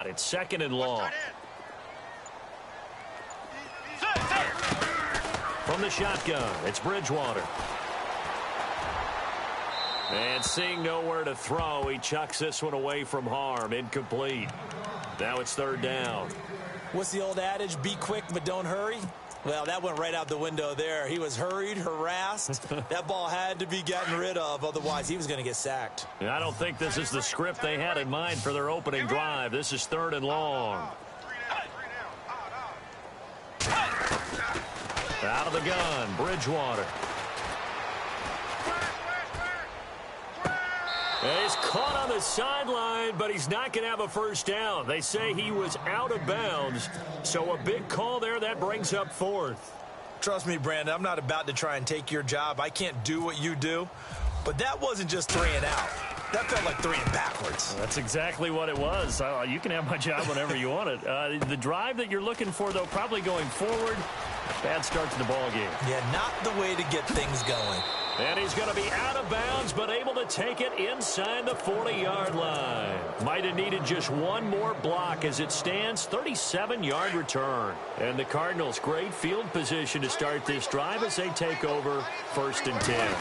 It's 2nd and long. From the shotgun, it's Bridgewater. And seeing nowhere to throw, he chucks this one away from harm. Incomplete. Now it's 3rd down. What's the old adage? Be quick, but don't hurry. Well, that went right out the window there. He was hurried, harassed. That ball had to be gotten rid of. Otherwise, he was going to get sacked. I don't think this is the script they had in mind for their opening drive. This is 3rd and long. Out of the gun, Bridgewater. He's caught on the sideline, but he's not going to have a first down. They say he was out of bounds, so a big call there. That brings up 4th. Trust me, Brandon, I'm not about to try and take your job. I can't do what you do. But that wasn't just 3 and out. That felt like 3 and backwards. Well, that's exactly what it was. You can have my job whenever you want it. The drive that you're looking for, though, probably going forward. Bad start to the ball game. Yeah, not the way to get things going. And he's going to be out of bounds, but able to take it inside the 40-yard line. Might have needed just one more block as it stands, 37-yard return. And the Cardinals, great field position to start this drive as they take over 1st and 10.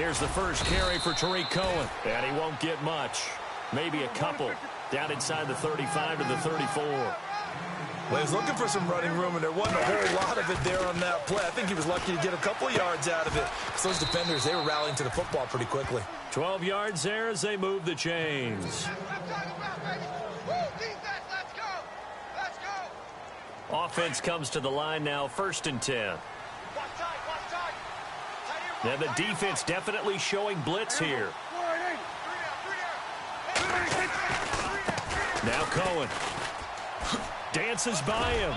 Here's the first carry for Tariq Cohen. And he won't get much. Maybe a couple. Down inside the 35 to the 34. Well, he was looking for some running room, and there wasn't a whole lot of it there on that play. I think he was lucky to get a couple of yards out of it. So those defenders, they were rallying to the football pretty quickly. 12 yards there as they move the chains. Offense comes to the line now, 1st and 10. And the defense definitely showing blitz here. Now Cohen. Dances by him.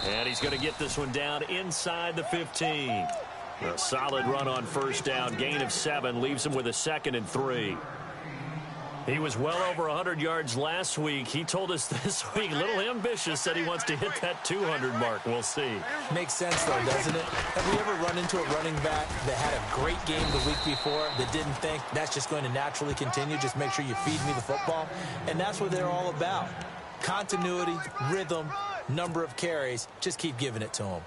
And he's going to get this one down inside the 15. A solid run on 1st down. Gain of 7 leaves him with a 2nd and 3. He was well over 100 yards last week. He told us this week, a little ambitious, said he wants to hit that 200 mark. We'll see. Makes sense, though, doesn't it? Have we ever run into a running back that had a great game the week before that didn't think that's just going to naturally continue? Just make sure you feed me the football. And that's what they're all about. Continuity, rhythm, number of carries. Just keep giving it to him.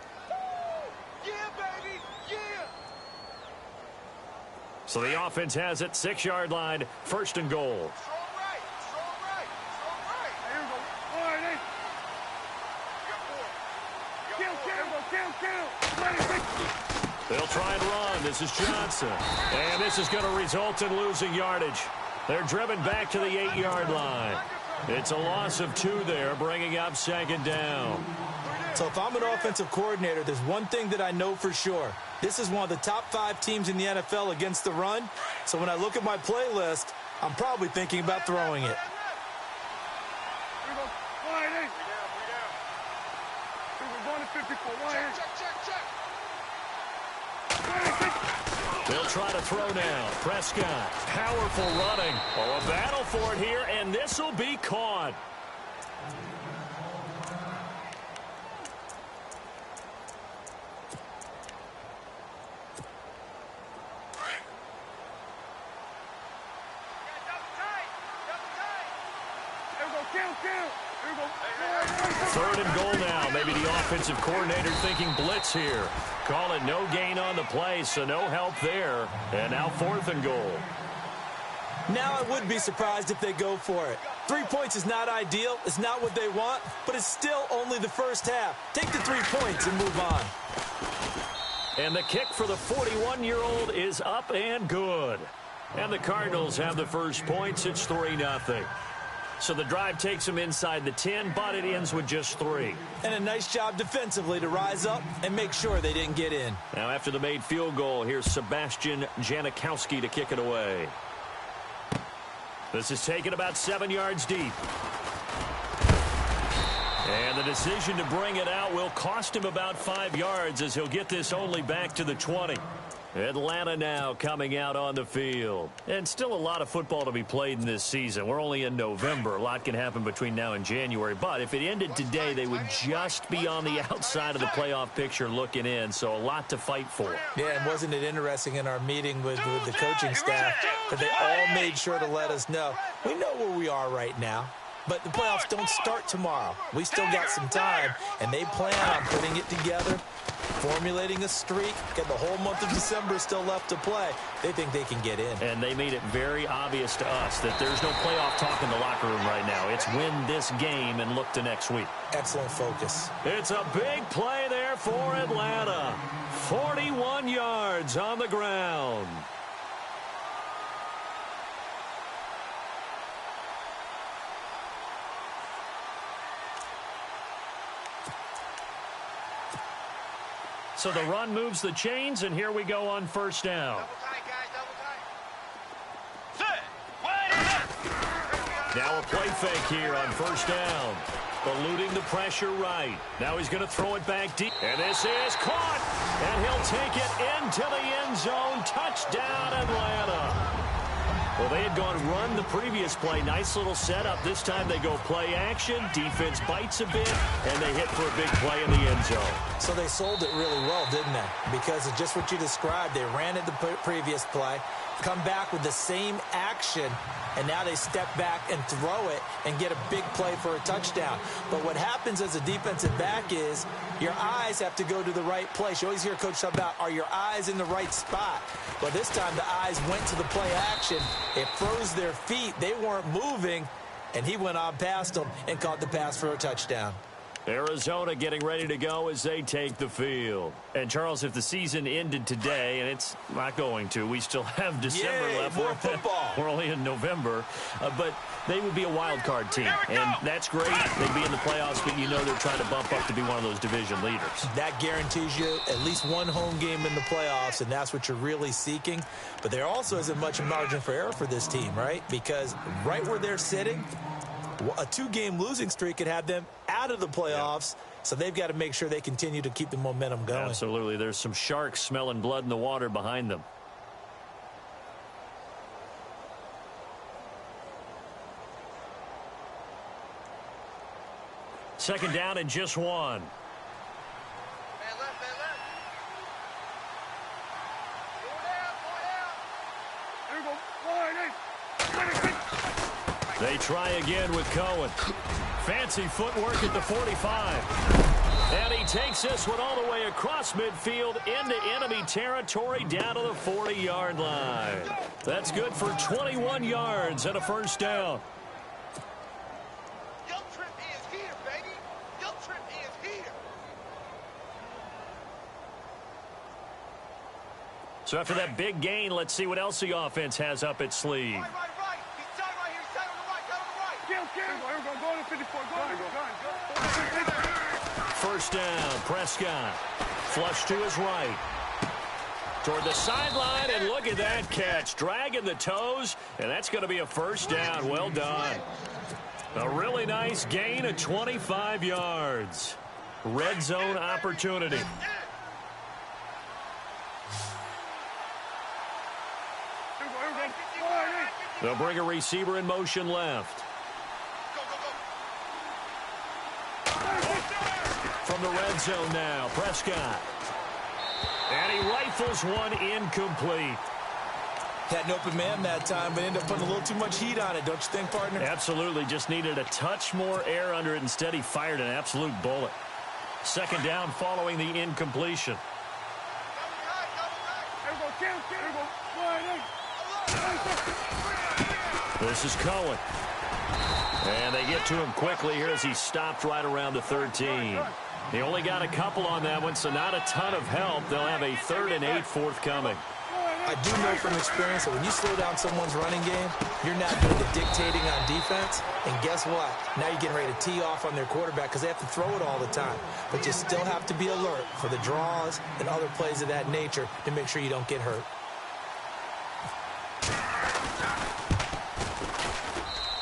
Yeah, baby, yeah. So the offense has it, 6-yard line, 1st and goal. Strong right, strong right, strong right. Here we go. All right, Kill. They'll try and run. This is Johnson. And this is going to result in losing yardage. They're driven back to the 8-yard line. It's a loss of 2 there, bringing up 2nd down. So if I'm an offensive coordinator, there's one thing that I know for sure. This is one of the top 5 teams in the NFL against the run. So when I look at my playlist, I'm probably thinking about throwing it. They'll try to throw now. Prescott, powerful running. Oh, a battle for it here, and this will be caught. Third and goal now. Maybe the offensive coordinator thinking blitz here. Call it no gain on the play, so no help there. And now 4th and goal. Now I would be surprised if they go for it. 3 points is not ideal. It's not what they want, but it's still only the first half. Take the 3 points and move on. And the kick for the 41-year-old is up and good. And the Cardinals have the first points. It's 3-0. So the drive takes them inside the 10, but it ends with just 3. And a nice job defensively to rise up and make sure they didn't get in. Now after the made field goal, here's Sebastian Janikowski to kick it away. This is taken about 7 yards deep. And the decision to bring it out will cost him about 5 yards as he'll get this only back to the 20. Atlanta now coming out on the field. And still a lot of football to be played in this season. We're only in November. A lot can happen between now and January. But if it ended today, they would just be on the outside of the playoff picture looking in. So a lot to fight for. Yeah, and wasn't it interesting in our meeting with the coaching staff that they all made sure to let us know. We know where we are right now. But the playoffs don't start tomorrow. We still got some time, and they plan on putting it together, formulating a streak. Got the whole month of December still left to play. They think they can get in. And they made it very obvious to us that there's no playoff talk in the locker room right now. It's win this game and look to next week. Excellent focus. It's a big play there for Atlanta. 41 yards on the ground. So the run moves the chains, and here we go on first down. Double tight, guys, double tight. Now a play fake here on first down. Eluding the pressure right. Now he's going to throw it back deep. And this is caught. And he'll take it into the end zone. Touchdown, Atlanta. Well, they had gone run the previous play. Nice little setup. This time they go play action. Defense bites a bit, and they hit for a big play in the end zone. So they sold it really well, didn't they? Because of just what you described. They ran it the previous play, come back with the same action, and now they step back and throw it and get a big play for a touchdown. But what happens as a defensive back is your eyes have to go to the right place. You always hear Coach talk about, are your eyes in the right spot? Well, this time the eyes went to the play action. It froze their feet. They weren't moving, and he went on past them and caught the pass for a touchdown. Arizona getting ready to go as they take the field. And, Charles, if the season ended today, and it's not going to, we still have December left. More football. We're only in November. But they would be a wild card team. And that's great. They'd be in the playoffs, but you know they're trying to bump up to be one of those division leaders. That guarantees you at least one home game in the playoffs, and that's what you're really seeking. But there also isn't much margin for error for this team, right? Because right where they're sitting, a two-game losing streak could have them out of the playoffs, so they've got to make sure they continue to keep the momentum going. Absolutely. There's some sharks smelling blood in the water behind them. Second down and just one. Man left, man left. Going out. There we go. They try again with Cohen. Fancy footwork at the 45. And he takes this one all the way across midfield into enemy territory down to the 40-yard line. That's good for 21 yards and a first down. Young Trip is here, baby. Young Trip is here. So after that big gain, let's see what else the offense has up its sleeve. Right. He's tight right here. He's tight on the right. Here we go. Go to 54. Go. First down, Prescott. Flush to his right. Toward the sideline, and look at that catch. Dragging the toes, and that's going to be a first down. Well done. A really nice gain of 25 yards. Red zone opportunity. They'll bring a receiver in motion left. From the red zone now, Prescott. And he rifles one incomplete. Had an open man that time, but ended up putting a little too much heat on it, don't you think, partner? Absolutely. Just needed a touch more air under it. Instead, he fired an absolute bullet. Second down following the incompletion. This is Cohen. And they get to him quickly here as he stopped right around the 13. They only got a couple on that one, so not a ton of help. They'll have a 3rd and 8 forthcoming. I do know from experience that when you slow down someone's running game, you're not doing the dictating on defense. And guess what? Now you're getting ready to tee off on their quarterback because they have to throw it all the time. But you still have to be alert for the draws and other plays of that nature to make sure you don't get hurt.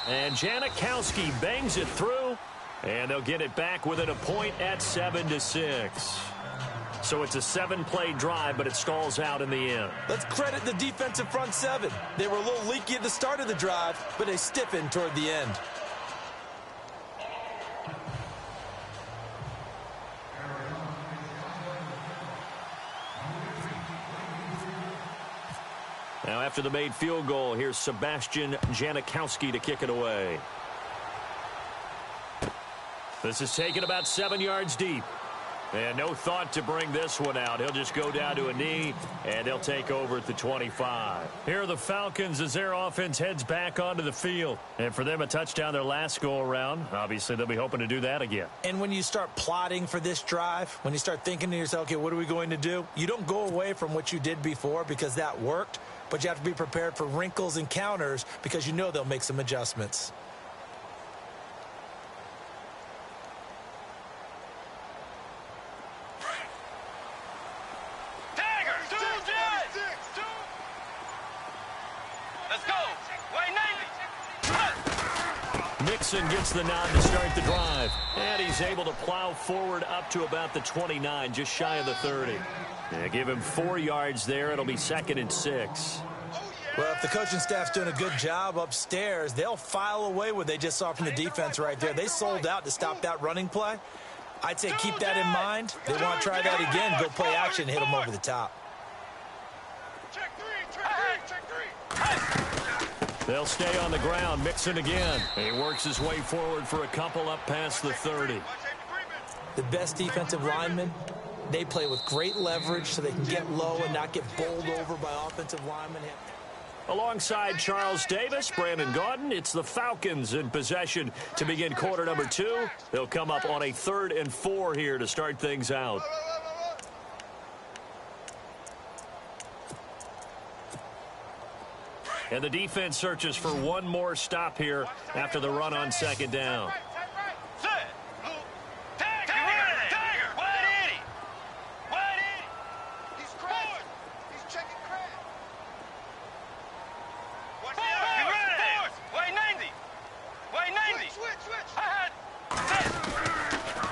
And Janikowski bangs it through, and they'll get it back within a point at 7-6. So it's a 7-play drive, but it stalls out in the end. Let's credit the defensive front seven. They were a little leaky at the start of the drive, but they stiffened toward the end. Now after the made field goal, here's Sebastian Janikowski to kick it away. This is taken about 7 yards deep. And no thought to bring this one out. He'll just go down to a knee, and they'll take over at the 25. Here are the Falcons as their offense heads back onto the field. And for them, a touchdown their last go-around. Obviously, they'll be hoping to do that again. And when you start plotting for this drive, when you start thinking to yourself, okay, what are we going to do? You don't go away from what you did before because that worked, but you have to be prepared for wrinkles and counters because you know they'll make some adjustments. Mixon gets the nod to start the drive. And he's able to plow forward up to about the 29, just shy of the 30. Give him 4 yards there. It'll be 2nd and 6. Well, if the coaching staff's doing a good job upstairs, they'll file away what they just saw from the defense right there. They sold out to stop that running play. I'd say keep that in mind. They want to try that again, go play action, hit them over the top. Check three. They'll stay on the ground. Mixon again. He works his way forward for a couple up past the 30. The best defensive linemen, they play with great leverage so they can get low and not get bowled over by offensive linemen. Alongside Charles Davis, Brandon Gaudin, it's the Falcons in possession to begin quarter number 2. They'll come up on a 3rd and 4 here to start things out. And the defense searches for one more stop here after the run on 2nd down.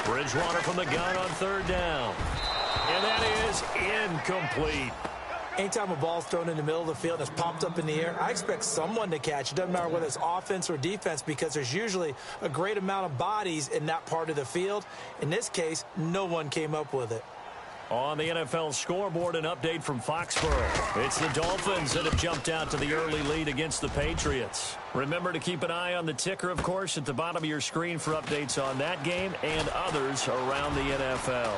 Bridgewater from the gun on 3rd down. And that is incomplete. Anytime a ball's thrown in the middle of the field and it's popped up in the air, I expect someone to catch. It doesn't matter whether it's offense or defense because there's usually a great amount of bodies in that part of the field. In this case, no one came up with it. On the NFL scoreboard, an update from Foxborough. It's the Dolphins that have jumped out to the early lead against the Patriots. Remember to keep an eye on the ticker, of course, at the bottom of your screen for updates on that game and others around the NFL.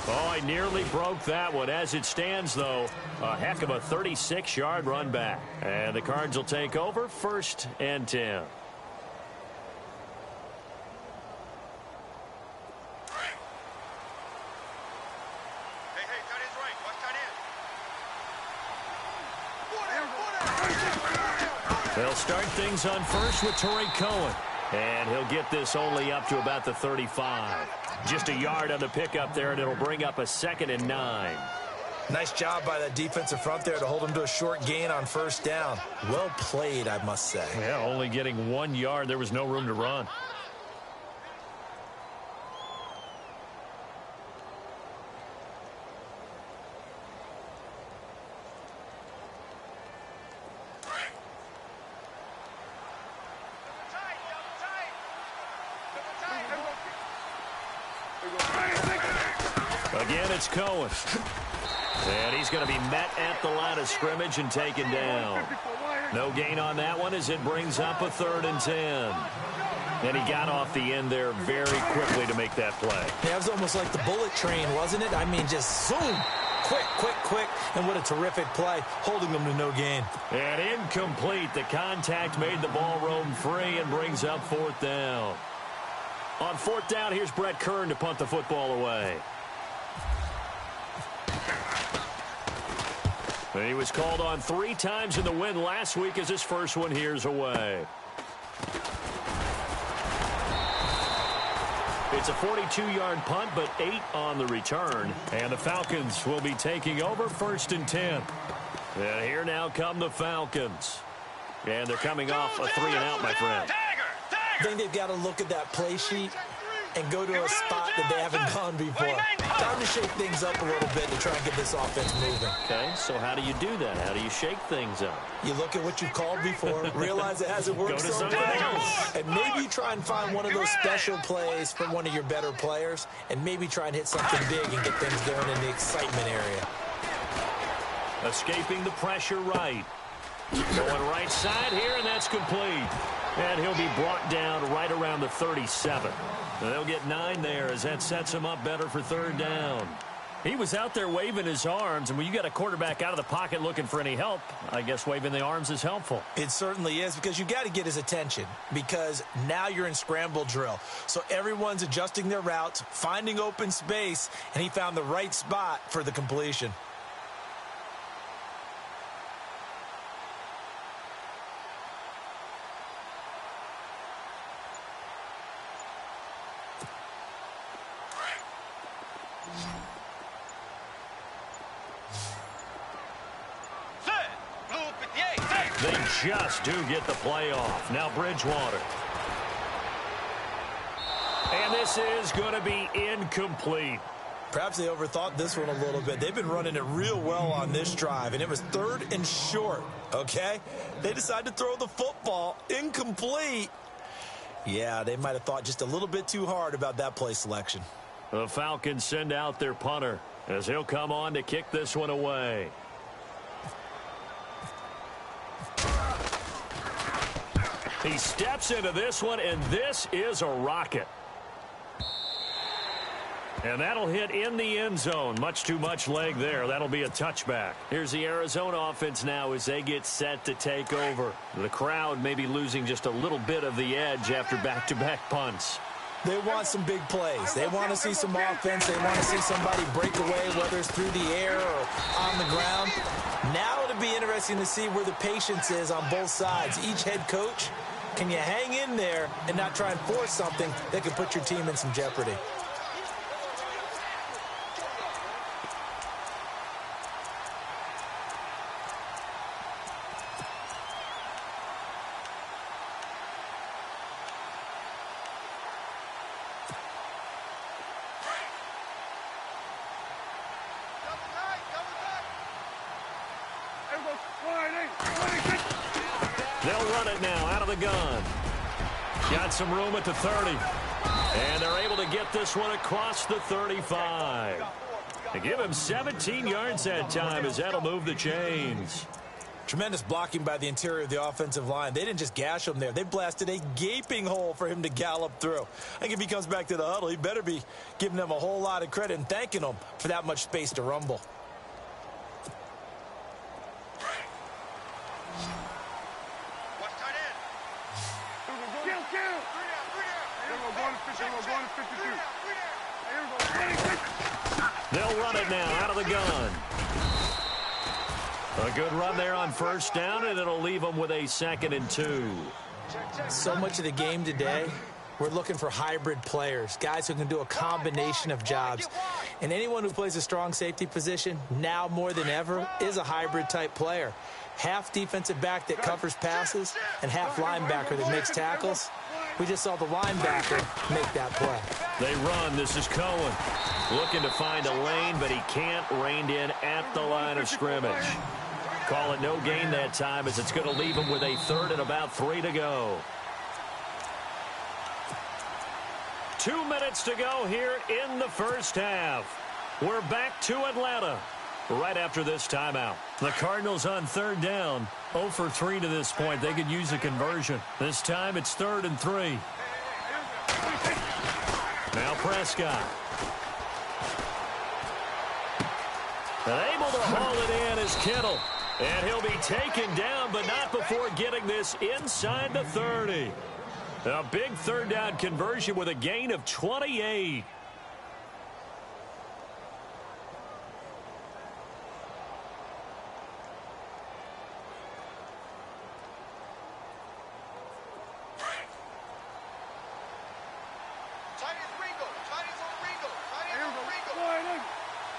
Oh, I nearly broke that one. As it stands, though, a heck of a 36-yard run back. And the Cards will take over 1st and 10. They'll start things on 1st with Torrey Cohen. And he'll get this only up to about the 35. Just a yard on the pickup there, and it'll bring up a 2nd and 9. Nice job by that defensive front there to hold him to a short gain on 1st down. Well played, I must say. Yeah, only getting 1 yard. There was no room to run. Again, it's Cohen. And he's going to be met at the line of scrimmage and taken down. No gain on that one as it brings up a 3rd and 10. And he got off the end there very quickly to make that play. Yeah, it was almost like the bullet train, wasn't it? I mean, just zoom. Quick. And what a terrific play, holding them to no gain. And incomplete. The contact made the ball roam free and brings up 4th down. On 4th down, here's Brett Kern to punt the football away. He was called on 3 times in the win last week as his first one here's away. It's a 42-yard punt, but 8 on the return. And the Falcons will be taking over 1st and 10. And here now come the Falcons. And they're coming off a 3 and out, my friend. I think they've got to look at that play sheet and go to a spot that they haven't gone before. Time to shake things up a little bit to try and get this offense moving. Okay, so how do you do that? How do you shake things up? You look at what you've called before, realize it hasn't worked so well, and maybe you try and find one of those special plays from one of your better players, and maybe try and hit something big and get things going in the excitement area. Escaping the pressure right. Going right side here, and that's complete. And he'll be brought down right around the 37. They'll get 9 there as that sets him up better for third down. He was out there waving his arms, and when you got a quarterback out of the pocket looking for any help, I guess waving the arms is helpful. It certainly is, because you got to get his attention, because now you're in scramble drill. So everyone's adjusting their routes, finding open space, and he found the right spot for the completion. They just do get the play off. Now Bridgewater. And this is going to be incomplete. Perhaps they overthought this one a little bit. They've been running it real well on this drive, and it was 3rd and short, okay? They decided to throw the football incomplete. Yeah, they might have thought just a little bit too hard about that play selection. The Falcons send out their punter as he'll come on to kick this one away. He steps into this one, and this is a rocket. And that'll hit in the end zone. Much too much leg there. That'll be a touchback. Here's the Arizona offense now as they get set to take over. The crowd may be losing just a little bit of the edge after back-to-back punts. They want some big plays. They want to see some offense. They want to see somebody break away, whether it's through the air or on the ground. Now it'll be interesting to see where the patience is on both sides. Each head coach, can you hang in there and not try and force something that could put your team in some jeopardy? They'll run it now out of the gun. Got some room at the 30. And they're able to get this one across the 35. They give him 17 yards that time as that'll move the chains. Tremendous blocking by the interior of the offensive line. They didn't just gash him there. They blasted a gaping hole for him to gallop through. I think if he comes back to the huddle, he better be giving them a whole lot of credit and thanking them for that much space to rumble. They'll run it now out of the gun. A good run there on first down, and it'll leave them with a 2nd and 2. So much of the game today, we're looking for hybrid players, guys who can do a combination of jobs. And anyone who plays a strong safety position, now more than ever, is a hybrid type player. Half defensive back that covers passes and half linebacker that makes tackles. We just saw the linebacker make that play. They run. This is Cohen. Looking to find a lane, but he can't. Reined in at the line of scrimmage. Call it no gain that time as it's going to leave him with a 3rd and about 3 to go. 2 minutes to go here in the first half. We're back to Atlanta right after this timeout. The Cardinals on 3rd down. 0 for 3 to this point. They could use a conversion. This time it's 3rd and 3. Now Prescott. And able to haul it in is Kittle. And he'll be taken down, but not before getting this inside the 30. A big 3rd down conversion with a gain of 28.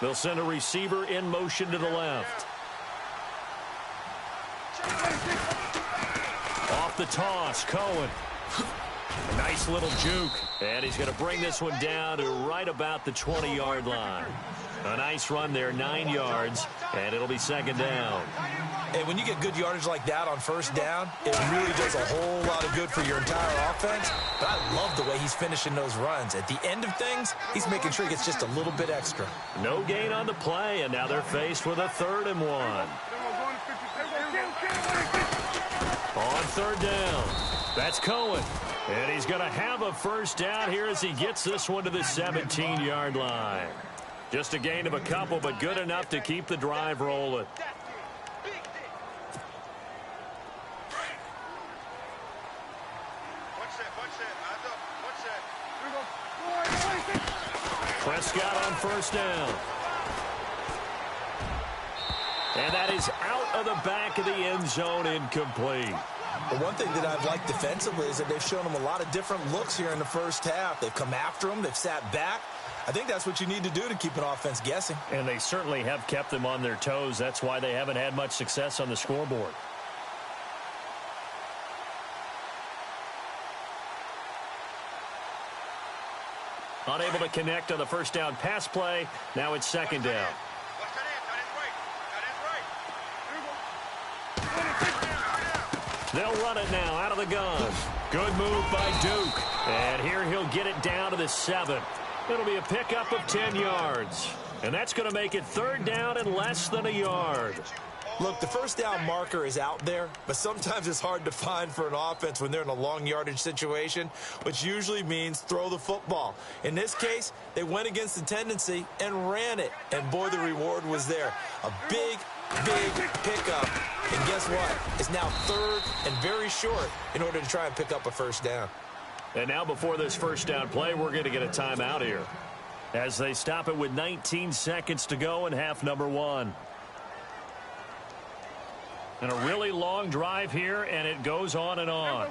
They'll send a receiver in motion to the left. Off the toss, Cohen. A nice little juke. And he's going to bring this one down to right about the 20-yard line. A nice run there, 9 yards, and it'll be 2nd down. And when you get good yardage like that on first down, it really does a whole lot of good for your entire offense. But I love the way he's finishing those runs. At the end of things, he's making sure he gets just a little bit extra. No gain on the play, and now they're faced with a 3rd and 1. On 3rd down. That's Cohen. And he's going to have a first down here as he gets this one to the 17-yard line. Just a gain of a couple, but good enough to keep the drive rolling. Prescott on first down. And that is out of the back of the end zone, incomplete. Well, one thing that I've liked defensively is that they've shown them a lot of different looks here in the first half. They've come after them. They've sat back. I think that's what you need to do to keep an offense guessing. And they certainly have kept them on their toes. That's why they haven't had much success on the scoreboard. Unable to connect on the first down pass play. Now it's second down. They'll run it now out of the gun. Good move by Duke. And here he'll get it down to the 7. It'll be a pickup of 10 yards. And that's going to make it third down and less than a yard. Look, the first down marker is out there, but sometimes it's hard to find for an offense when they're in a long yardage situation, which usually means throw the football. In this case, they went against the tendency and ran it. And, boy, the reward was there. A big pickup. And guess what? It's now third and very short in order to try and pick up a first down. And now before this first down play, we're going to get a timeout here as they stop it with 19 seconds to go in half number 1. And a really long drive here, and it goes on and on.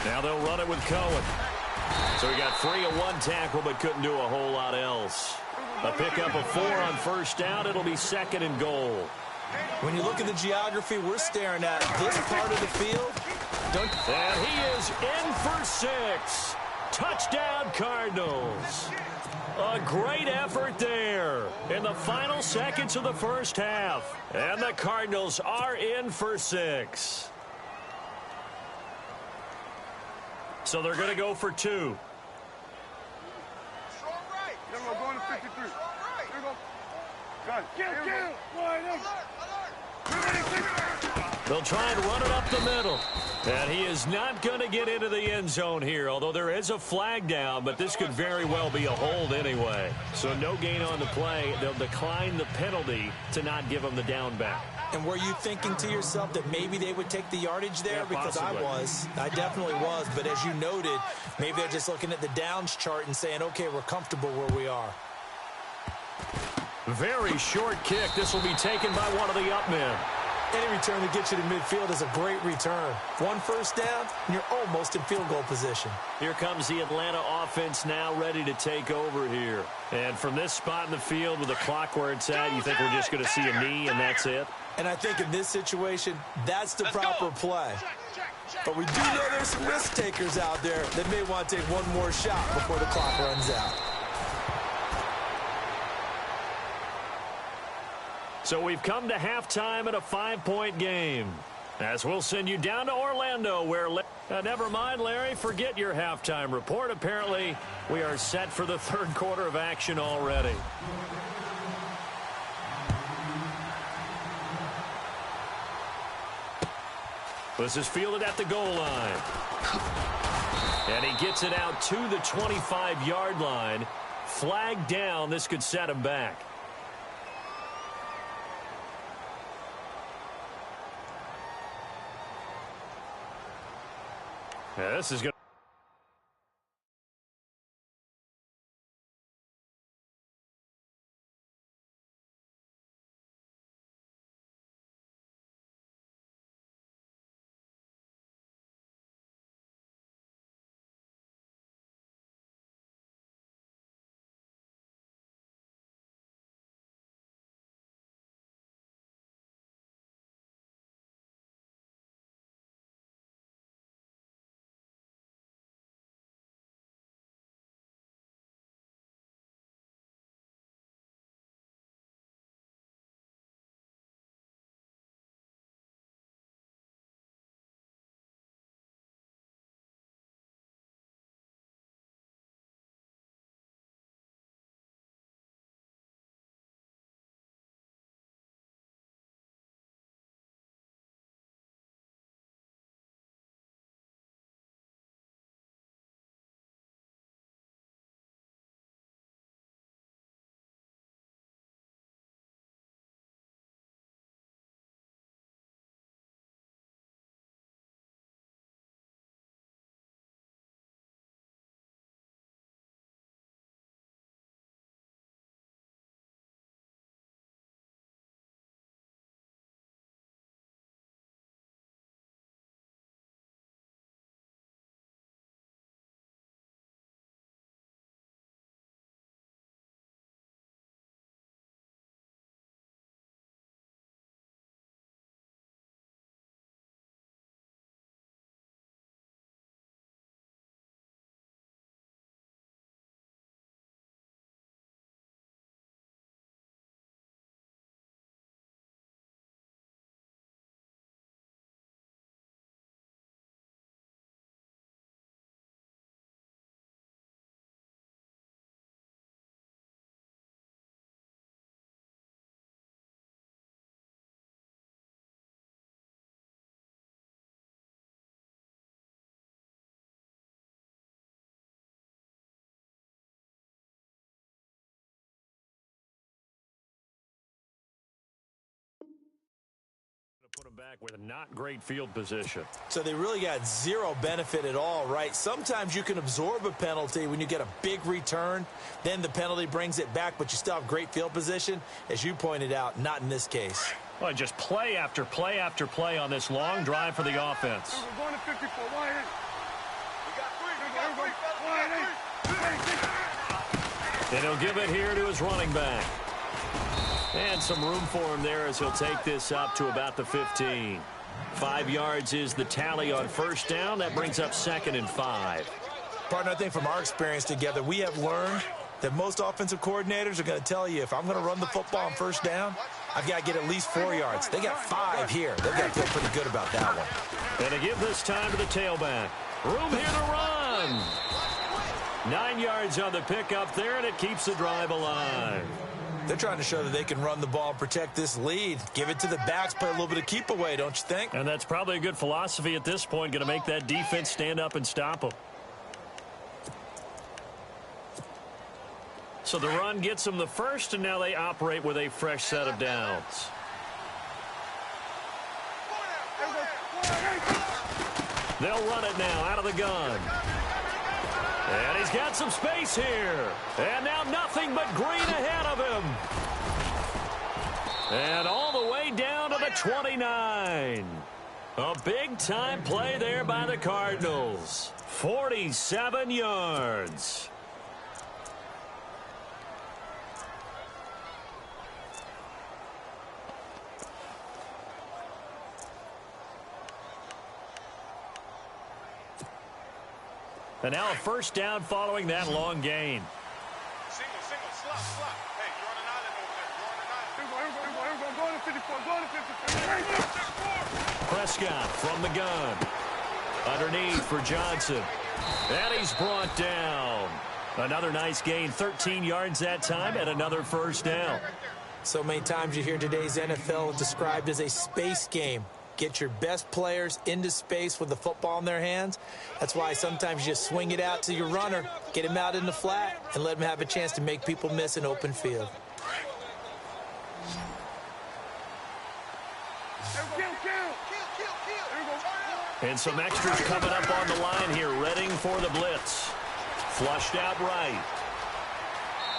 Now they'll run it with Cohen. So he got free of one tackle but couldn't do a whole lot else. A pickup of 4 on first down. It'll be second and goal. When you look at the geography, we're staring at this part of the field. And he is in for 6. Touchdown, Cardinals. A great effort there in the final seconds of the first half. And the Cardinals are in for 6. So they're going to go for 2. Here we go, going to 53. Here we go. Gun. Kill. Line up. They'll try and run it up the middle. And he is not going to get into the end zone here, although there is a flag down, but this could very well be a hold anyway. So no gain on the play. They'll decline the penalty to not give him the down back. And were you thinking to yourself that maybe they would take the yardage there? Yeah, because I definitely was. But as you noted, maybe they're just looking at the downs chart and saying, okay, we're comfortable where we are. Very short kick. This will be taken by one of the up men. Any return that gets you to midfield is a great return. One first down, and you're almost in field goal position. Here comes the Atlanta offense now ready to take over here. And from this spot in the field with the clock where it's at, you think we're just going to see a knee and that's it? And I think in this situation, that's the proper play. But we do know there's some risk takers out there that may want to take one more shot before the clock runs out. So we've come to halftime in a 5-point game. As we'll send you down to Orlando where... never mind, Larry. Forget your halftime report. Apparently, we are set for the third quarter of action already. This is fielded at the goal line. And he gets it out to the 25-yard line. Flag down. This could set him back. Yeah, this is going Running back with not great field position. So they really got zero benefit at all, right? Sometimes you can absorb a penalty when you get a big return. Then the penalty brings it back, but you still have great field position. As you pointed out, not in this case. Well, just play after play after play on this long drive for the offense. We're going to 54. Wide in. We got three. Wide in. And he'll give it here to his running back. And some room for him there as he'll take this up to about the 15. 5 yards is the tally on first down. That brings up 2nd and 5. Partner, I think from our experience together, we have learned that most offensive coordinators are going to tell you, if I'm going to run the football on first down, I've got to get at least 4 yards. They got 5 here. They've got to feel pretty good about that one. And to give this time to the tailback. Room here to run. 9 yards on the pickup there, and it keeps the drive alive. They're trying to show that they can run the ball and protect this lead. Give it to the backs, play a little bit of keep away, don't you think? And that's probably a good philosophy at this point, going to make that defense stand up and stop them. So the run gets them the first, and now they operate with a fresh set of downs. They'll run it now out of the gun. And he's got some space here. And now nothing but green ahead of him. And all the way down to the 29. A big-time play there by the Cardinals. 47 yards. And now a first down following that long gain. Single, slot. Hey, you're on an island over there. You're on an island. Going to 54. Prescott from the gun. Underneath for Johnson. And he's brought down. Another nice gain, 13 yards that time, and another first down. So many times you hear today's NFL described as a space game. Get your best players into space with the football in their hands. That's why sometimes you just swing it out to your runner, get him out in the flat, and let him have a chance to make people miss an open field. And some extras coming up on the line here, readying for the blitz. Flushed out right.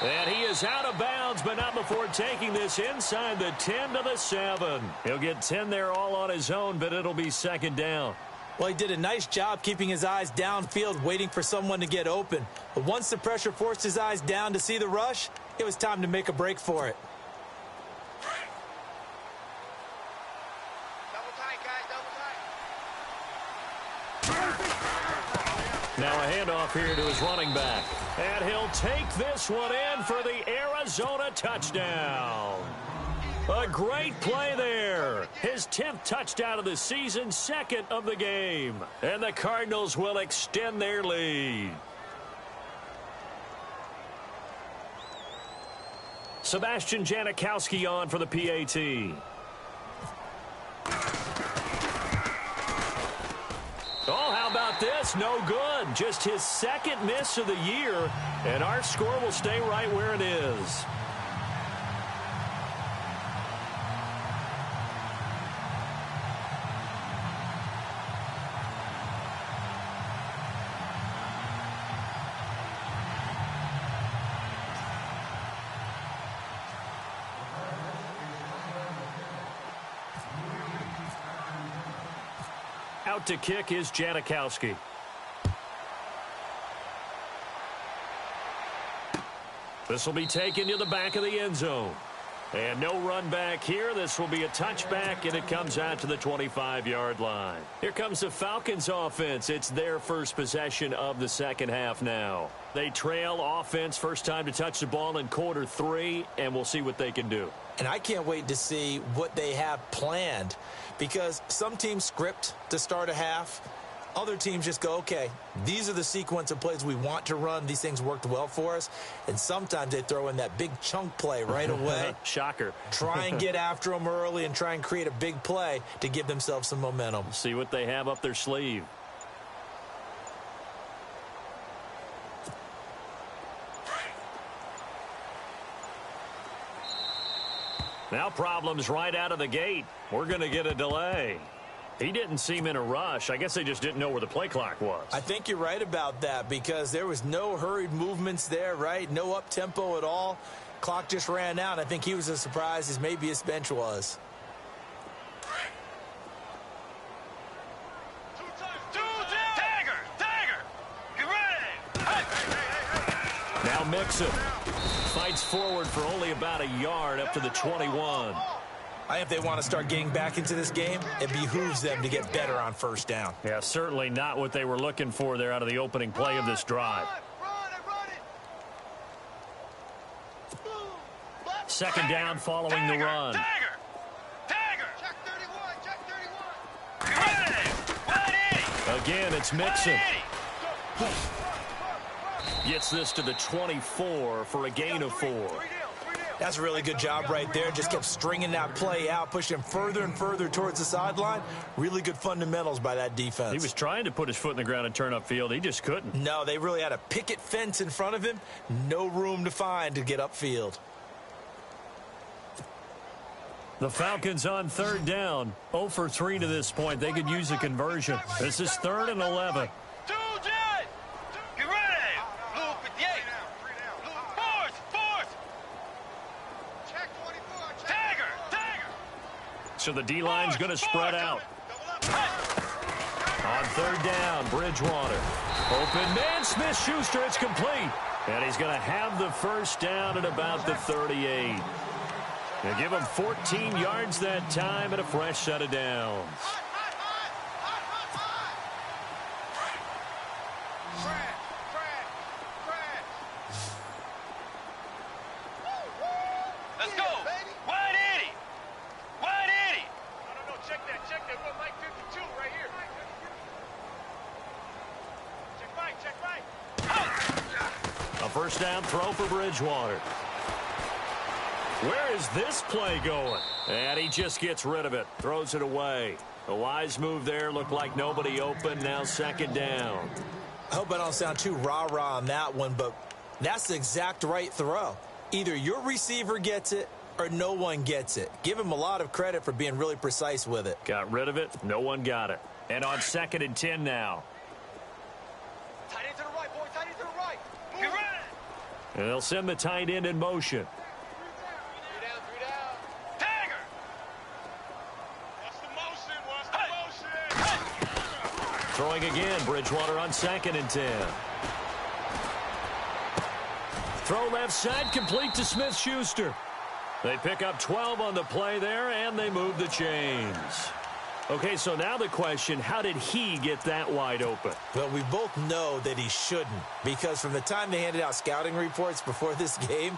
And he is out of bounds, but not before taking this inside the 10 to the 7. He'll get 10 there all on his own, but it'll be second down. Well, he did a nice job keeping his eyes downfield, waiting for someone to get open. But once the pressure forced his eyes down to see the rush, it was time to make a break for it. Now a handoff here to his running back. And he'll take this one in for the Arizona touchdown. A great play there. His 10th touchdown of the season, 2nd of the game. And the Cardinals will extend their lead. Sebastian Janikowski on for the PAT. Oh, how about this? No good. Just his 2nd miss of the year, and our score will stay right where it is. Out to kick is Janikowski. This will be taken to the back of the end zone. And no run back here. This will be a touchback, and it comes out to the 25-yard line. Here comes the Falcons offense. It's their first possession of the second half now. They trail offense, first time to touch the ball in quarter 3, and we'll see what they can do. And I can't wait to see what they have planned, because some teams script to start a half. Other teams just go, okay, these are the sequence of plays we want to run. These things worked well for us. And sometimes they throw in that big chunk play right away. Shocker. Try and get after them early and try and create a big play to give themselves some momentum. See what they have up their sleeve. Now problems right out of the gate. We're going to get a delay. He didn't seem in a rush. I guess they just didn't know where the play clock was. I think you're right about that because there was no hurried movements there, right? No up-tempo at all. Clock just ran out. I think he was as surprised as maybe his bench was. Now Mixon fights forward for only about a yard up to the 21. I think if they want to start getting back into this game, it behooves them to get better on first down. Yeah, certainly not what they were looking for there out of the opening play of this drive. Second down following the run. Again, it's Mixon. Gets this to the 24 for a gain of 4. That's a really good job right there. Just kept stringing that play out, pushing him further and further towards the sideline. Really good fundamentals by that defense. He was trying to put his foot in the ground and turn upfield. He just couldn't. No, they really had a picket fence in front of him. No room to find to get upfield. The Falcons on third down. 0 for 3 to this point. They could use a conversion. This is 3rd and 11. So the D-line's going to spread out. On third down, Bridgewater. Open man, Smith-Schuster, it's complete. And he's going to have the first down at about the 38. They give him 14 yards that time and a fresh set of downs. Let's go. Wide Eddie. Wide Eddie. No, check that. What Mike 52 right here. Check right. A first down throw for Bridgewater. Where is this play going? And he just gets rid of it. Throws it away. A wise move there. Looked like nobody open. Now second down. I hope I don't sound too rah-rah on that one, but that's the exact right throw. Either your receiver gets it or no one gets it. Give him a lot of credit for being really precise with it. Got rid of it. No one got it. And on 2nd and 10 now. Tight end to the right, boy. Tight end to the right. Get ready. And they'll send the tight end in motion. Three down. Tiger. What's the motion? Throwing again. Bridgewater on 2nd and 10. Throw left side, complete to Smith-Schuster. They pick up 12 on the play there, and they move the chains. Okay, so now the question, how did he get that wide open? Well, we both know that he shouldn't, because from the time they handed out scouting reports before this game,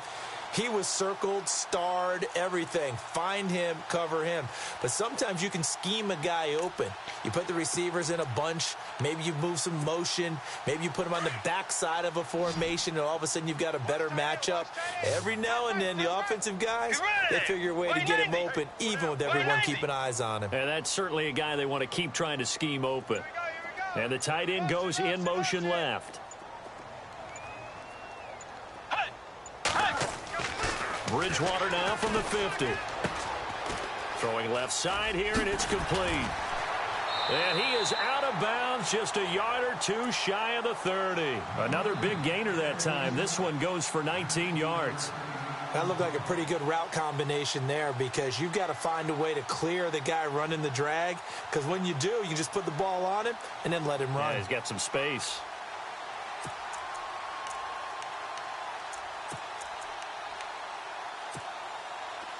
he was circled, starred, everything. Find him, cover him. But sometimes you can scheme a guy open. You put the receivers in a bunch. Maybe you move some motion. Maybe you put them on the backside of a formation, and all of a sudden you've got a better matchup. Every now and then, the offensive guys, they figure a way to get him open, even with everyone keeping eyes on him. And that's certainly a guy they want to keep trying to scheme open. And the tight end goes in motion left. Bridgewater now from the 50. Throwing left side here, and it's complete. And he is out of bounds, just a yard or two shy of the 30. Another big gainer that time. This one goes for 19 yards. That looked like a pretty good route combination there because you've got to find a way to clear the guy running the drag, because when you do, you just put the ball on him and then let him run. Yeah, he's got some space.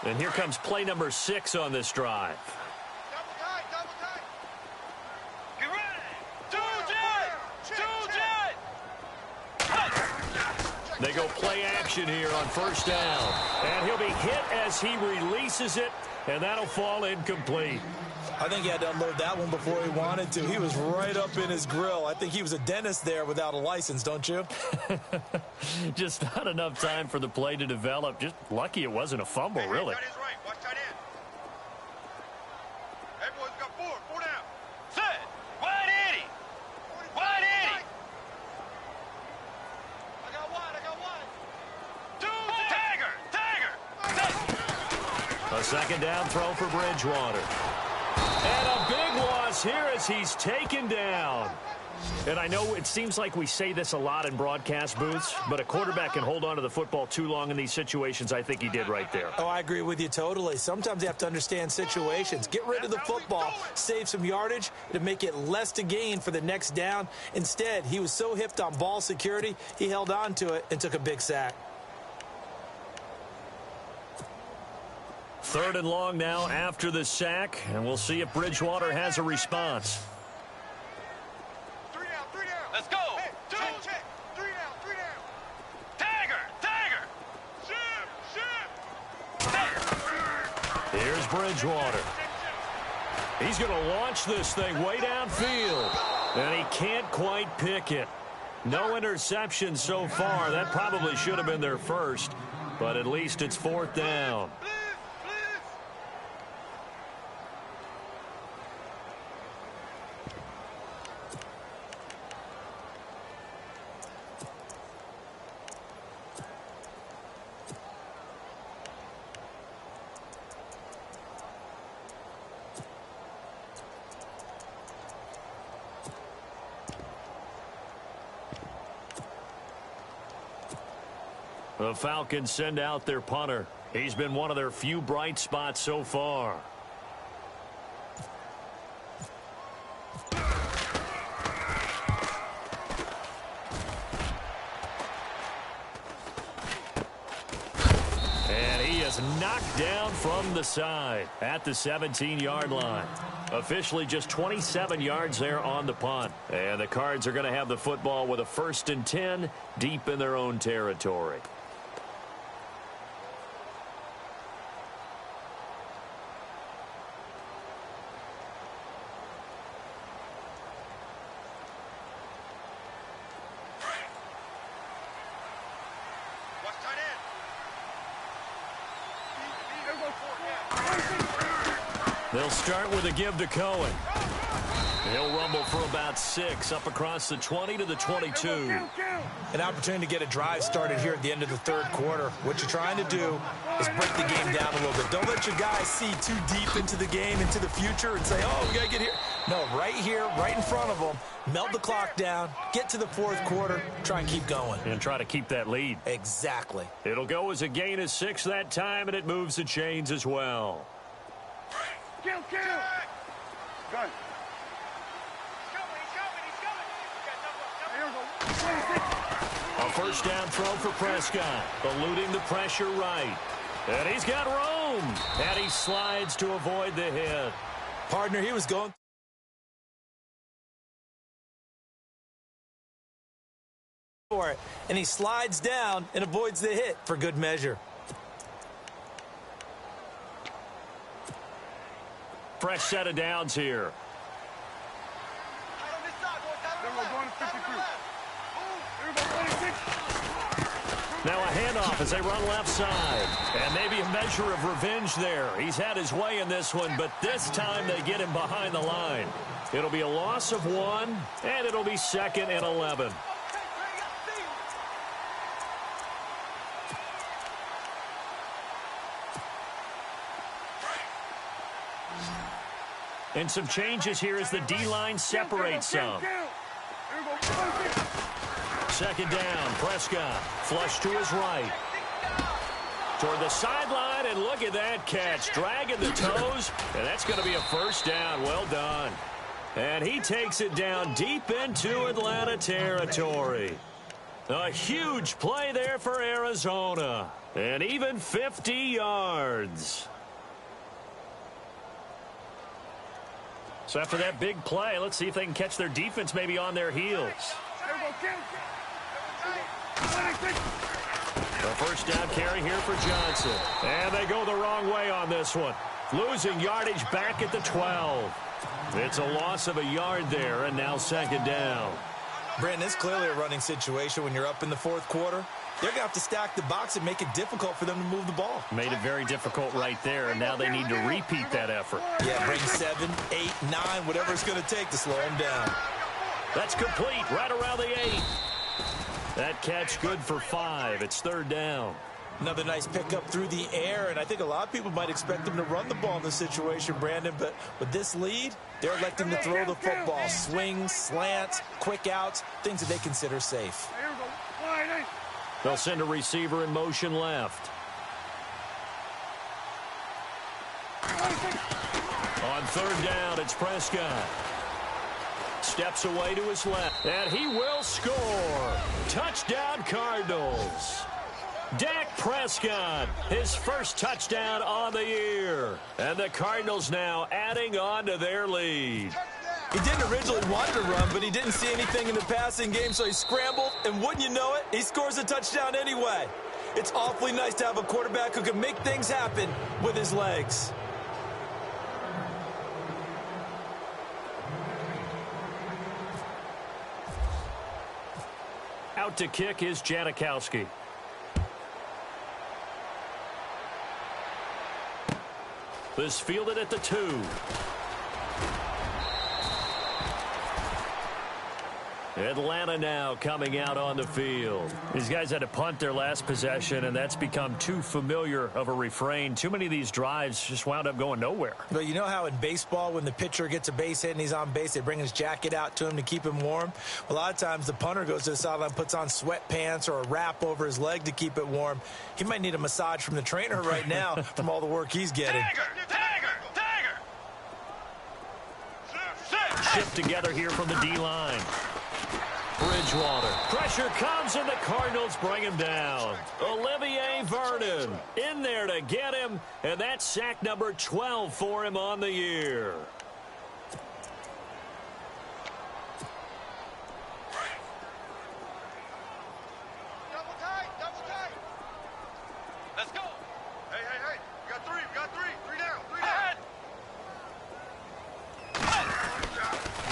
And here comes play number 6 on this drive. Double tight. Get ready. They go play action here on first down. And he'll be hit as he releases it, and that'll fall incomplete. I think he had to unload that one before he wanted to. He was right up in his grill. I think he was a dentist there without a license, don't you? Just not enough time for the play to develop. Just lucky it wasn't a fumble, really. Tight end's right. Watch tight end. Everyone's got four down. Set. Wide Eddie. Wide Eddie. I got one. Tiger. A second down throw for Bridgewater. And a big loss here as he's taken down. And I know it seems like we say this a lot in broadcast booths, but a quarterback can hold on to the football too long in these situations. I think he did right there. Oh, I agree with you totally. Sometimes you have to understand situations. Get rid of the football, save some yardage to make it less to gain for the next down. Instead, he was so hipped on ball security, he held on to it and took a big sack. Third and long now after the sack, and we'll see if Bridgewater has a response. Let's go. Hey, check. 3 down. Tiger. Ship. Here's Bridgewater. He's going to launch this thing way downfield, and he can't quite pick it. No interception so far. That probably should have been their first, but at least it's fourth down. The Falcons send out their punter. He's been one of their few bright spots so far. And he is knocked down from the side at the 17-yard line. Officially just 27 yards there on the punt. And the Cards are going to have the football with a 1st and 10 deep in their own territory. They'll start with a give to Cohen. He'll rumble for about 6 up across the 20 to the 22. An opportunity to get a drive started here at the end of the third quarter. What you're trying to do is break the game down a little bit. Don't let your guys see too deep into the game, into the future, and say, oh, we got to get here. No, right here, right in front of them. Melt the clock down, get to the fourth quarter, try and keep going. And try to keep that lead. Exactly. It'll go as a gain of 6 that time, and it moves the chains as well. Kill. Gun. A first down throw for Prescott, eluding the pressure right. And he's got room, and he slides to avoid the hit. Partner, he was going for it, and he slides down and avoids the hit for good measure. Fresh set of downs here. Now a handoff as they run left side. And maybe a measure of revenge there. He's had his way in this one, but this time they get him behind the line. It'll be a loss of 1, and it'll be 2nd and 11. And some changes here as the D-line separates some. Second down, Prescott, flush to his right. Toward the sideline, and look at that catch, dragging the toes, and that's going to be a first down. Well done. And he takes it down deep into Atlanta territory. A huge play there for Arizona, and even 50 yards. So after that big play, let's see if they can catch their defense maybe on their heels. The first down carry here for Johnson. And they go the wrong way on this one. Losing yardage back at the 12. It's a loss of a yard there, and now second down. Brandon, it's clearly a running situation when you're up in the fourth quarter. They're going to have to stack the box and make it difficult for them to move the ball. Made it very difficult right there, and now they need to repeat that effort. Yeah, bring 7, 8, 9, whatever it's going to take to slow them down. That's complete right around the 8. That catch good for 5. It's third down. Another nice pickup through the air, and I think a lot of people might expect them to run the ball in this situation, Brandon, but with this lead, they're electing to throw the football. Swings, slants, quick outs, things that they consider safe. They'll send a receiver in motion left. On third down, it's Prescott. Steps away to his left, and he will score. Touchdown, Cardinals. Dak Prescott, his first touchdown on the year. And the Cardinals now adding on to their lead. He didn't originally want to run, but he didn't see anything in the passing game, so he scrambled, and wouldn't you know it, he scores a touchdown anyway. It's awfully nice to have a quarterback who can make things happen with his legs. Out to kick is Janikowski. This fielded at the 2. Atlanta now coming out on the field. These guys had to punt their last possession, and that's become too familiar of a refrain. Too many of these drives just wound up going nowhere. But you know how in baseball, when the pitcher gets a base hit and he's on base, they bring his jacket out to him to keep him warm? A lot of times the punter goes to the sideline, puts on sweatpants or a wrap over his leg to keep it warm. He might need a massage from the trainer right now from all the work he's getting. Shift together here from the D-line. Bridgewater. Pressure comes, and the Cardinals bring him down. Olivier Vernon in there to get him, and that's sack number 12 for him on the year. Double tight. Let's go. Hey. We got three. Three down.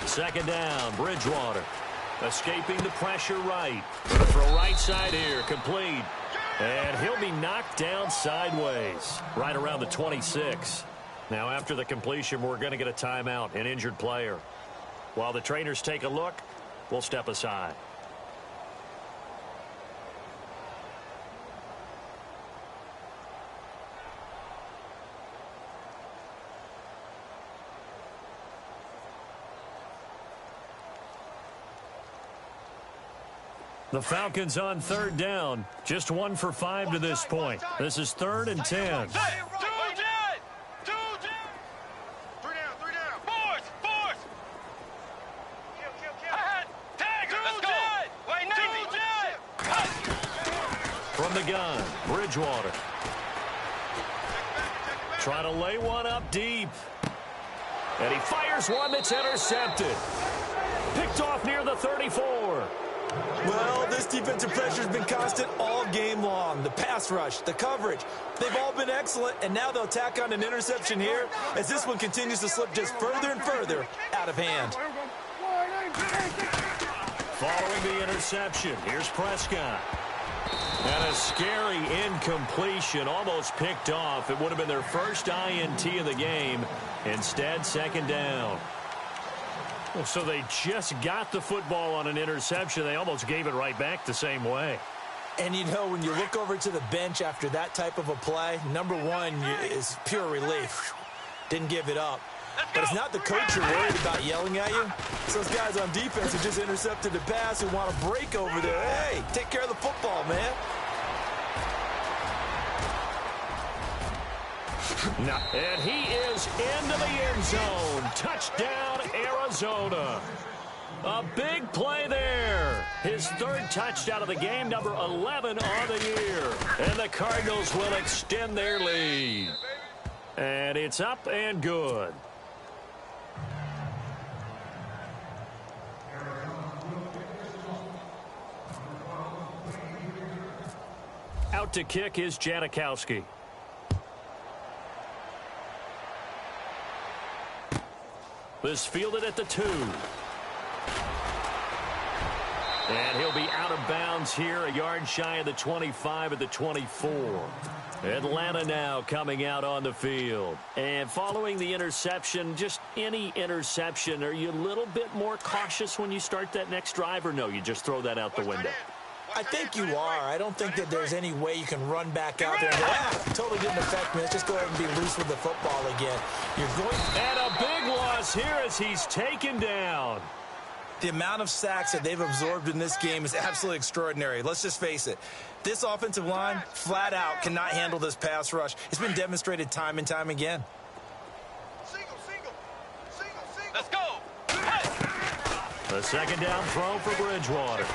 Second down, Bridgewater. Escaping the pressure right. Gonna throw right side here, complete. And he'll be knocked down sideways, right around the 26. Now after the completion, we're going to get a timeout, an injured player. While the trainers take a look, we'll step aside. The Falcons on third down. Just 1 for 5 to this point. This is 3rd and 10. Two down. Three down. Fourth. Kill. Tiger, let's go. From the gun, Bridgewater. Trying to lay one up deep. And he fires one that's intercepted. Picked off near the 34. Well, this defensive pressure has been constant all game long. The pass rush, the coverage, they've all been excellent, and now they'll tack on an interception here as this one continues to slip just further and further out of hand. Following the interception, here's Prescott. And a scary incompletion, almost picked off. It would have been their first INT of the game. Instead, second down. Well, so they just got the football on an interception. They almost gave it right back the same way. And, you know, when you look over to the bench after that type of a play, number one is pure relief. Didn't give it up. But it's not the coach you're worried about yelling at you. It's those guys on defense who just intercepted the pass who want to break over there. Hey, take care of the football, man. And he is into the end zone. Touchdown, Arizona. A big play there. His 3rd touchdown of the game, number 11 on the year. And the Cardinals will extend their lead. And it's up and good. Out to kick is Janikowski. This fielded at the 2. And he'll be out of bounds here, a yard shy of the 25 at the 24. Atlanta now coming out on the field. And following the interception, just any interception, are you a little bit more cautious when you start that next drive, or no, you just throw that out the window? I think you are. I don't think that there's any way you can run back out there and go, totally didn't affect me. Let's just go ahead and be loose with the football again. You're going... And a big loss here as he's taken down. The amount of sacks that they've absorbed in this game is absolutely extraordinary. Let's just face it. This offensive line, flat out, cannot handle this pass rush. It's been demonstrated time and time again. Let's go. The second down throw for Bridgewater.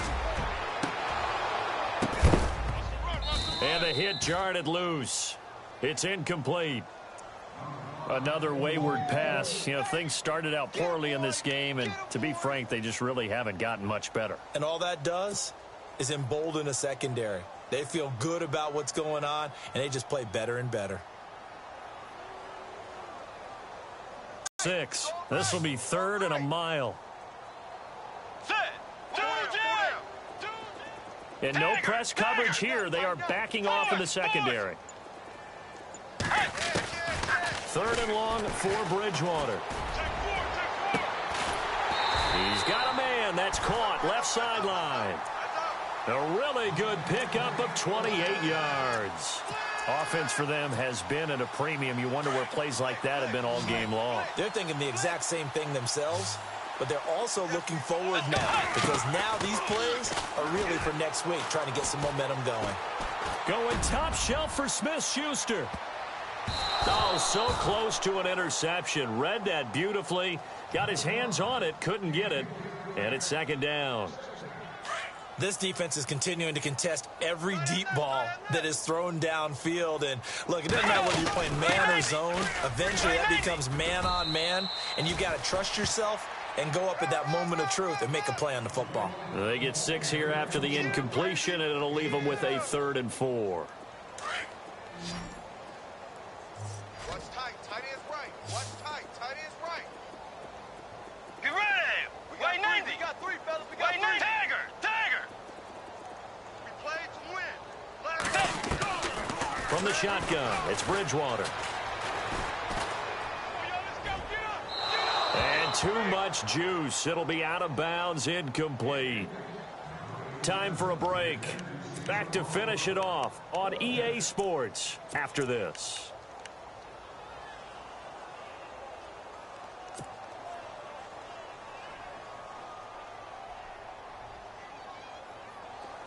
And the hit jarred it loose. It's incomplete. Another wayward pass. You know, things started out poorly in this game, and to be frank, they just really haven't gotten much better. And all that does is embolden a secondary. They feel good about what's going on, and they just play better and better. 6. This will be 3rd and a mile. And no press coverage here. They are backing off in the secondary. 3rd and long for Bridgewater. He's got a man. That's caught. Left sideline. A really good pickup of 28 yards. Offense for them has been at a premium. You wonder where plays like that have been all game long. They're thinking the exact same thing themselves, but they're also looking forward now because now these plays are really for next week, trying to get some momentum going. Going top shelf for Smith-Schuster. Oh, so close to an interception. Read that beautifully. Got his hands on it, couldn't get it, and it's 2nd down. This defense is continuing to contest every deep ball that is thrown downfield. And, look, it doesn't matter whether you're playing man or zone. Eventually, that becomes man-on-man, and you've got to trust yourself and go up at that moment of truth and make a play on the football. They get 6 here after the incompletion, and it'll leave them with a 3rd and 4. Watch tight. Tight is right. Watch tight. Tight is right. Get ready. We got 90. We got 3, fellas. We got 3. Tiger. Tiger. We played to win. Let's go. From the shotgun, it's Bridgewater. And too much juice. It'll be out of bounds, incomplete. Time for a break. Back to finish it off on EA Sports after this.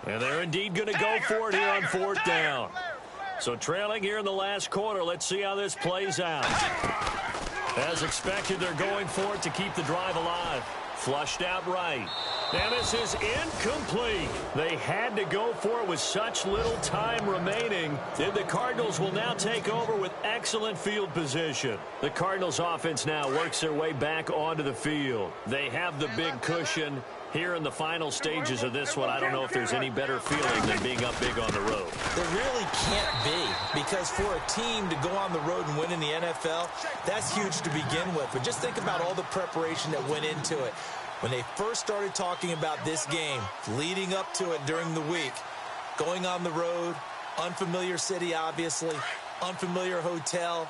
And they're indeed going to go for it here on 4th down. So trailing here in the last quarter, let's see how this plays out. As expected, they're going for it to keep the drive alive. Flushed out right. And this is incomplete. They had to go for it with such little time remaining. And the Cardinals will now take over with excellent field position. The Cardinals offense now works their way back onto the field. They have the big cushion. Here in the final stages of this one, I don't know if there's any better feeling than being up big on the road. There really can't be, because for a team to go on the road and win in the NFL, that's huge to begin with. But just think about all the preparation that went into it. When they first started talking about this game, leading up to it during the week, going on the road, unfamiliar city, obviously, unfamiliar hotel.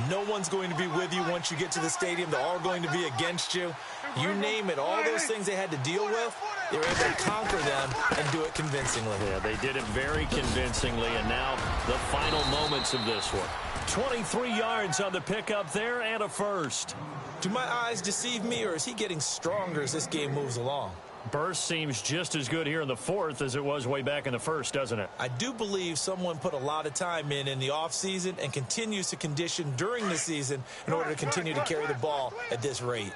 No one's going to be with you once you get to the stadium. They're all going to be against you. You name it, all those things they had to deal with, they were able to conquer them and do it convincingly. Yeah, they did it very convincingly, and now the final moments of this one. 23 yards on the pickup there and a first. Do my eyes deceive me, or is he getting stronger as this game moves along? Burst seems just as good here in the 4th as it was way back in the 1st, doesn't it? I do believe someone put a lot of time in the offseason and continues to condition during the season in order to continue to carry the ball at this rate.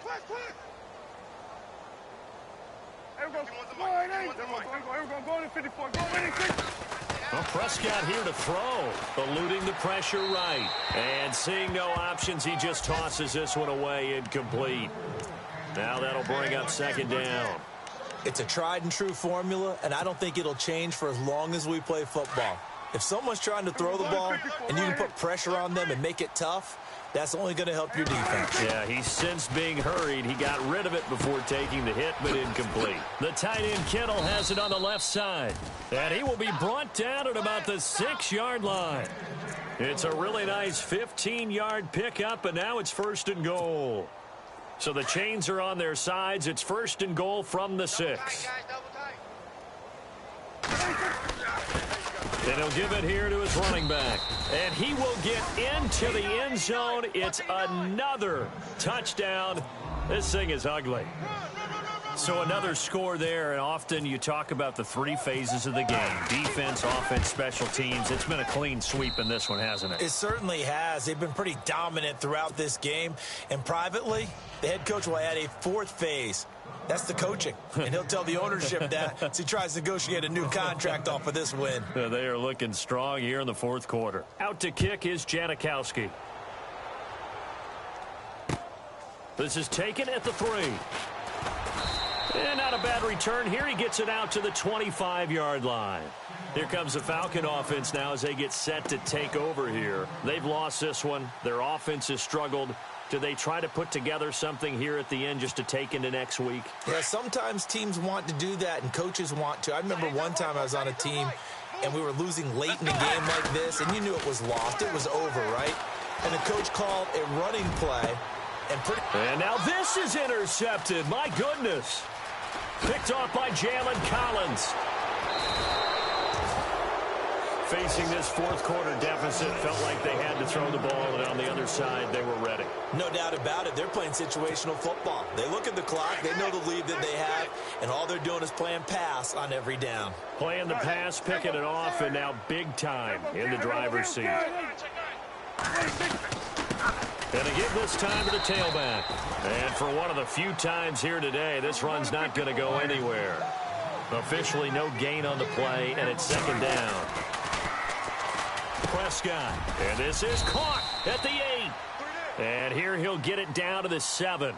Well, Prescott here to throw, eluding the pressure right. And seeing no options, he just tosses this one away, incomplete. Now that'll bring up 2nd down. It's a tried-and-true formula, and I don't think it'll change for as long as we play football. If someone's trying to throw the ball and you can put pressure on them and make it tough, that's only going to help your defense. Yeah, he's since being hurried. He got rid of it before taking the hit, but incomplete. The tight end Kittle has it on the left side, and he will be brought down at about the 6-yard line. It's a really nice 15-yard pickup, and now it's 1st and goal. So the chains are on their sides. It's 1st and goal from the 6. And he'll give it here to his running back. And he will get into the end zone. It's another touchdown. This thing is ugly. So another score there, and often you talk about the three phases of the game. Defense, offense, special teams. It's been a clean sweep in this one, hasn't it? It certainly has. They've been pretty dominant throughout this game. And privately, the head coach will add a fourth phase. That's the coaching. And he'll tell the ownership that as he tries to negotiate a new contract off of this win. They are looking strong here in the fourth quarter. Out to kick is Janikowski. This is taken at the 3. And not a bad return here. He gets it out to the 25-yard line. Here comes the Falcon offense now as they get set to take over here. They've lost this one. Their offense has struggled. Do they try to put together something here at the end just to take into next week? Yeah, sometimes teams want to do that and coaches want to. I remember one time I was on a team and we were losing late in a game like this, and you knew it was lost. It was over, right? And the coach called a running play. And now this is intercepted. My goodness. Picked off by Jalen Collins. Facing this fourth quarter deficit, felt like they had to throw the ball, and on the other side, they were ready. No doubt about it. They're playing situational football. They look at the clock, they know the lead that they have, and all they're doing is playing pass on every down. Playing the pass, picking it off, and now big time in the driver's seat. And to give this time to the tailback. And for one of the few times here today, this run's not going to go anywhere. Officially no gain on the play, and it's second down. Prescott. And this is caught at the 8. And here he'll get it down to the 7.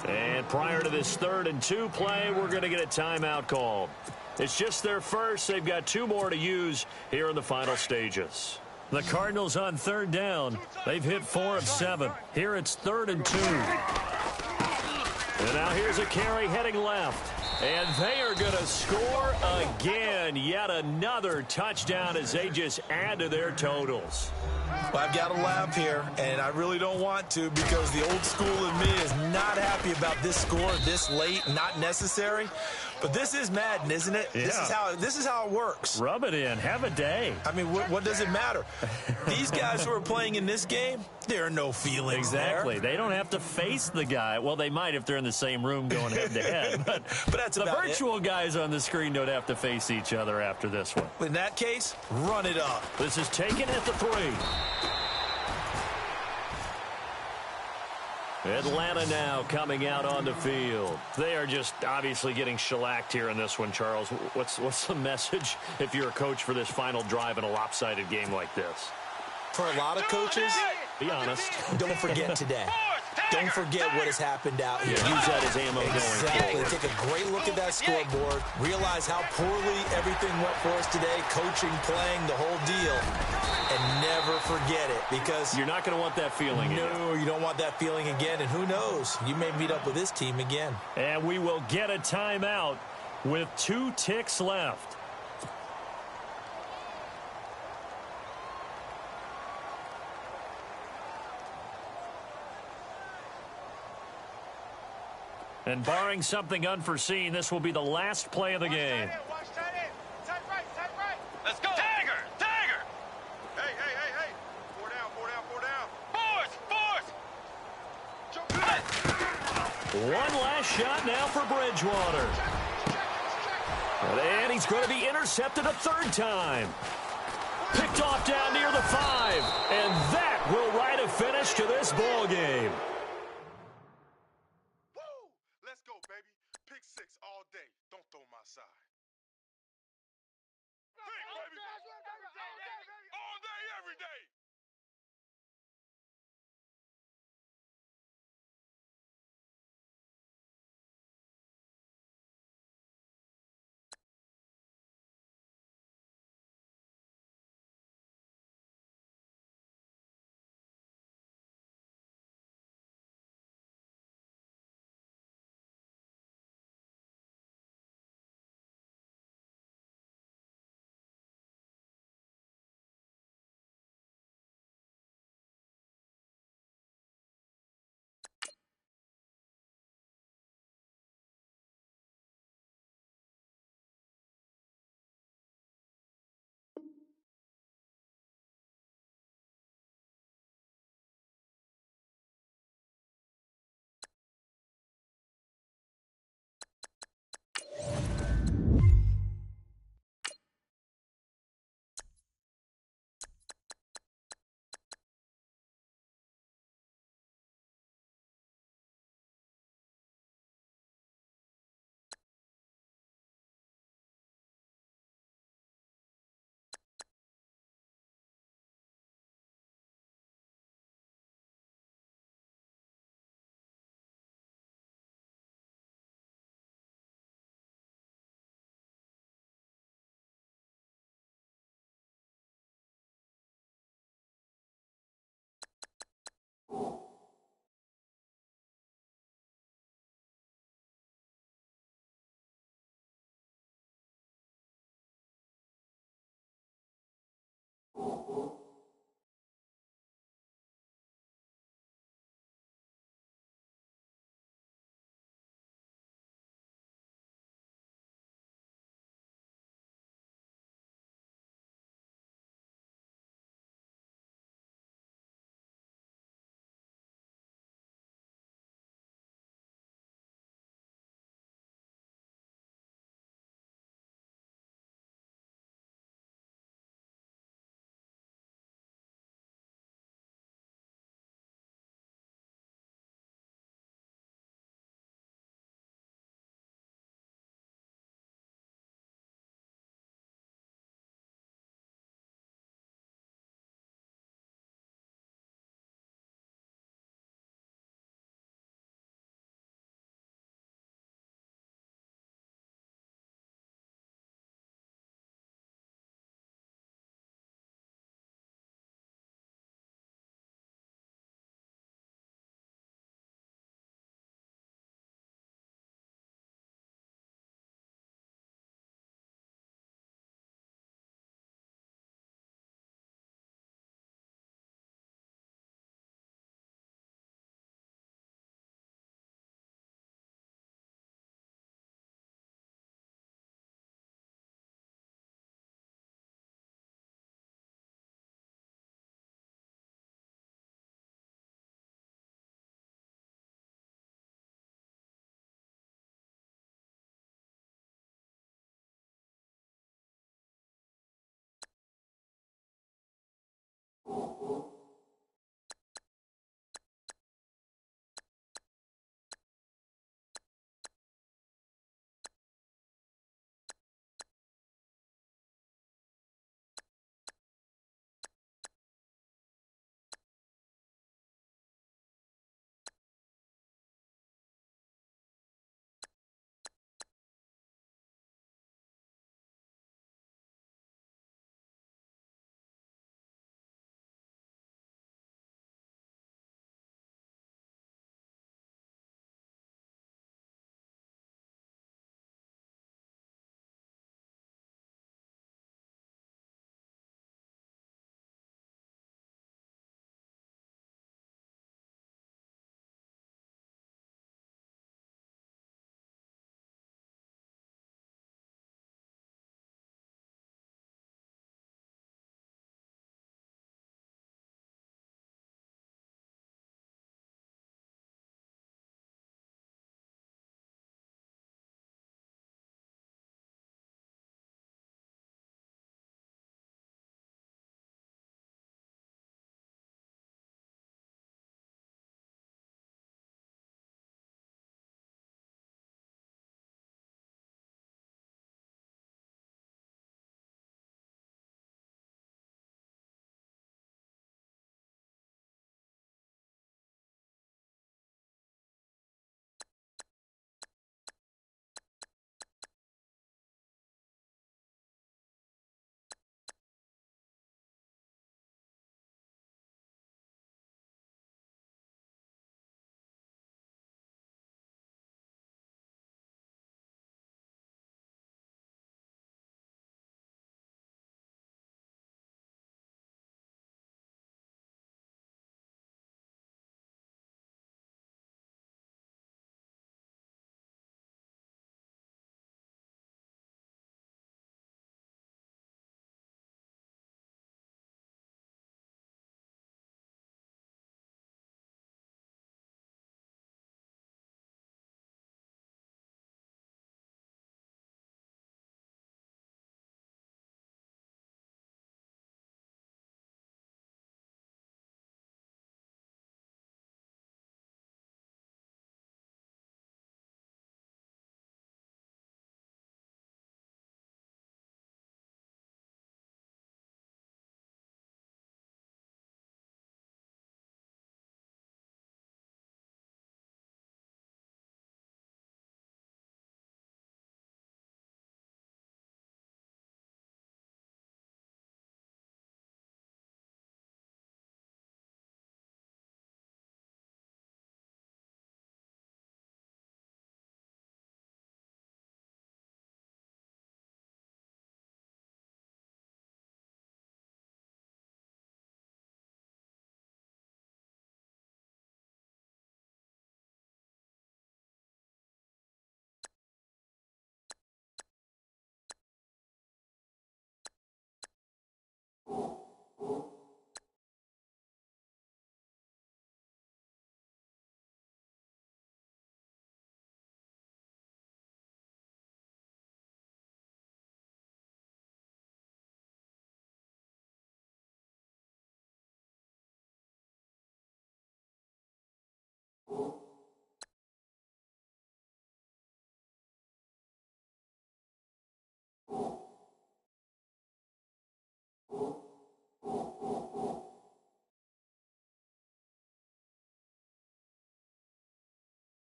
And prior to this 3rd and 2 play, we're going to get a timeout called. It's just their first. They've got 2 more to use here in the final stages. The Cardinals on 3rd down. They've hit 4 of 7. Here it's 3rd and 2. And now here's a carry heading left. And they are going to score again. Yet another touchdown as they just add to their totals. Well, I've got to laugh here, and I really don't want to because the old school in me is not happy about this score this late, not necessary. But this is Madden, isn't it? Yeah. This is how it works. Rub it in. Have a day. I mean, what does it matter? These guys who are playing in this game, there are no feelings Exactly. They don't have to face the guy. Well, they might if they're in the same room going head-to-head. But that's the virtual guys on the screen don't have to face each other after this one. In that case, run it up. This is taken at the 3. Atlanta now coming out on the field. They are just obviously getting shellacked here in this one, Charles. What's the message if you're a coach for this final drive in a lopsided game like this? For a lot of coaches, be honest. Don't forget today. Don't forget what has happened out here. Use that as ammo going forward. Take a great look at that scoreboard. Realize how poorly everything went for us today. Coaching, playing, the whole deal. And never forget it because you're not going to want that feeling again. No, you don't want that feeling again. And who knows? You may meet up with this team again. And we will get a timeout with 2 ticks left. And barring something unforeseen, this will be the last play of the game. Let's go. Tiger! Tiger! Hey. 4 down. Fourth! One last shot now for Bridgewater. And he's going to be intercepted a 3rd time. Picked off down near the 5. And that will write a finish to this ball game.